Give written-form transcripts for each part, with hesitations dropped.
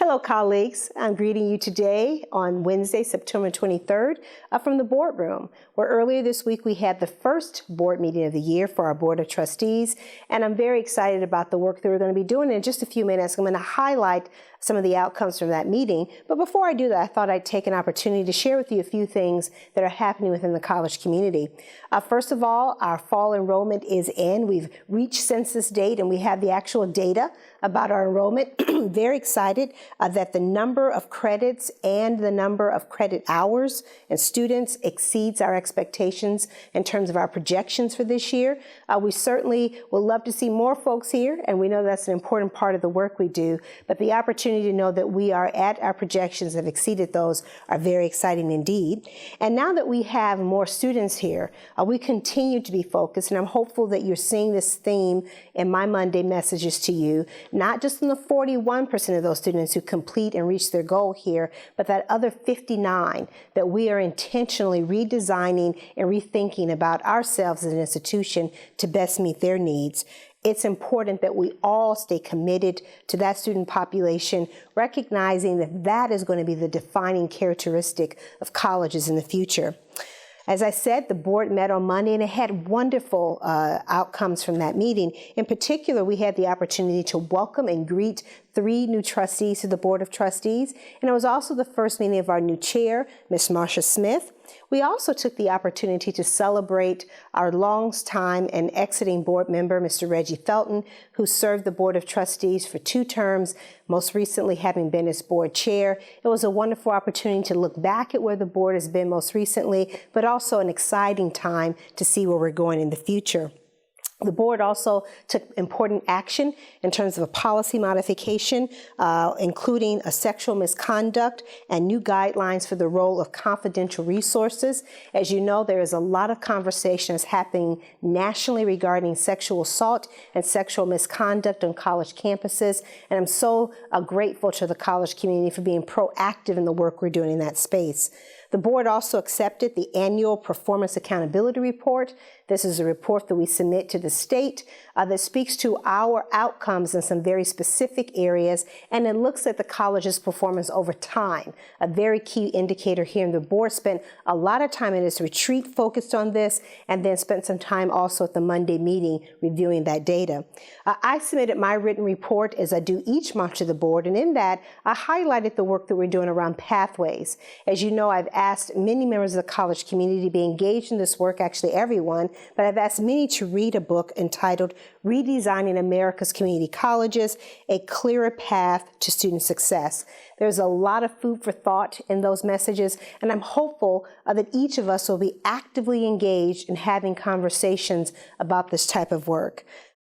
Hello, colleagues. I'm greeting you today on Wednesday, September 23rd from the boardroom, where earlier this week we had the first board meeting of the year for our Board of Trustees, and I'm very excited about the work that we're going to be doing. In just a few minutes, I'm going to highlight some of the outcomes from that meeting. But before I do that, I thought I'd take an opportunity to share with you a few things that are happening within the college community. First of all, our fall enrollment is in. We've reached census date and we have the actual data about our enrollment. Very excited that the number of credits and the number of credit hours and students exceeds our expectations in terms of our projections for this year. We certainly would love to see more folks here, and we know that's an important part of the work we do, but the opportunity to know that we are at our projections, have exceeded those, are very exciting indeed. And now that we have more students here, we continue to be focused, and I'm hopeful that you're seeing this theme in my Monday messages to you, not just in the 41% of those students who complete and reach their goal here, but that other 59 that we are intentionally redesigning and rethinking about ourselves as an institution to best meet their needs. It's important that we all stay committed to that student population, recognizing that that is going to be the defining characteristic of colleges in the future. As I said, the board met on Monday and it had wonderful outcomes from that meeting. In particular, we had the opportunity to welcome and greet 3 new trustees to the Board of Trustees, and it was also the first meeting of our new chair, Ms. Marsha Smith. We also took the opportunity to celebrate our longtime and exiting board member, Mr. Reggie Felton, who served the Board of Trustees for 2 terms, most recently having been its board chair. It was a wonderful opportunity to look back at where the board has been most recently, but also an exciting time to see where we're going in the future. The board also took important action in terms of a policy modification, including a sexual misconduct and new guidelines for the role of confidential resources. As you know, there is a lot of conversations happening nationally regarding sexual assault and sexual misconduct on college campuses, and I'm so grateful to the college community for being proactive in the work we're doing in that space. The board also accepted the annual Performance Accountability Report. This is a report that we submit to the state that speaks to our outcomes in some very specific areas, and it looks at the college's performance over time, a very key indicator here. And the board spent a lot of time in its retreat focused on this, and then spent some time also at the Monday meeting reviewing that data. I submitted my written report, as I do each month, to the board, and in that, I highlighted the work that we're doing around pathways. As you know, I've asked many members of the college community to be engaged in this work, actually everyone, but I've asked many to read a book entitled Redesigning America's Community Colleges, A Clearer Path to Student Success. There's a lot of food for thought in those messages, and I'm hopeful that each of us will be actively engaged in having conversations about this type of work.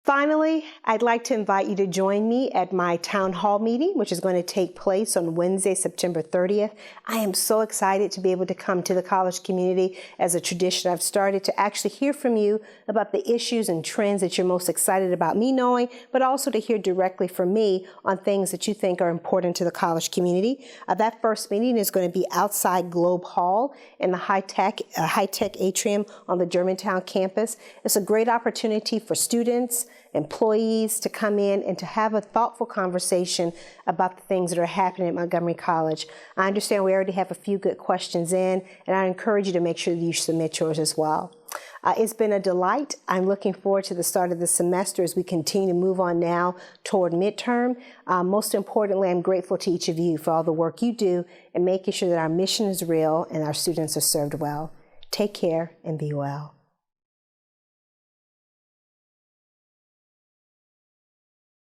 Finally, I'd like to invite you to join me at my town hall meeting, which is going to take place on Wednesday, September 30th. I am so excited to be able to come to the college community as a tradition I've started to actually hear from you about the issues and trends that you're most excited about me knowing, but also to hear directly from me on things that you think are important to the college community. That first meeting is going to be outside Globe Hall in the high-tech atrium on the Germantown campus. It's a great opportunity for students, employees to come in and to have a thoughtful conversation about the things that are happening at Montgomery College. I understand we already have a few good questions in, and I encourage you to make sure that you submit yours as well. It's been a delight. I'm looking forward to the start of the semester as we continue to move on now toward midterm. Most importantly, I'm grateful to each of you for all the work you do and making sure that our mission is real and our students are served well. Take care and be well.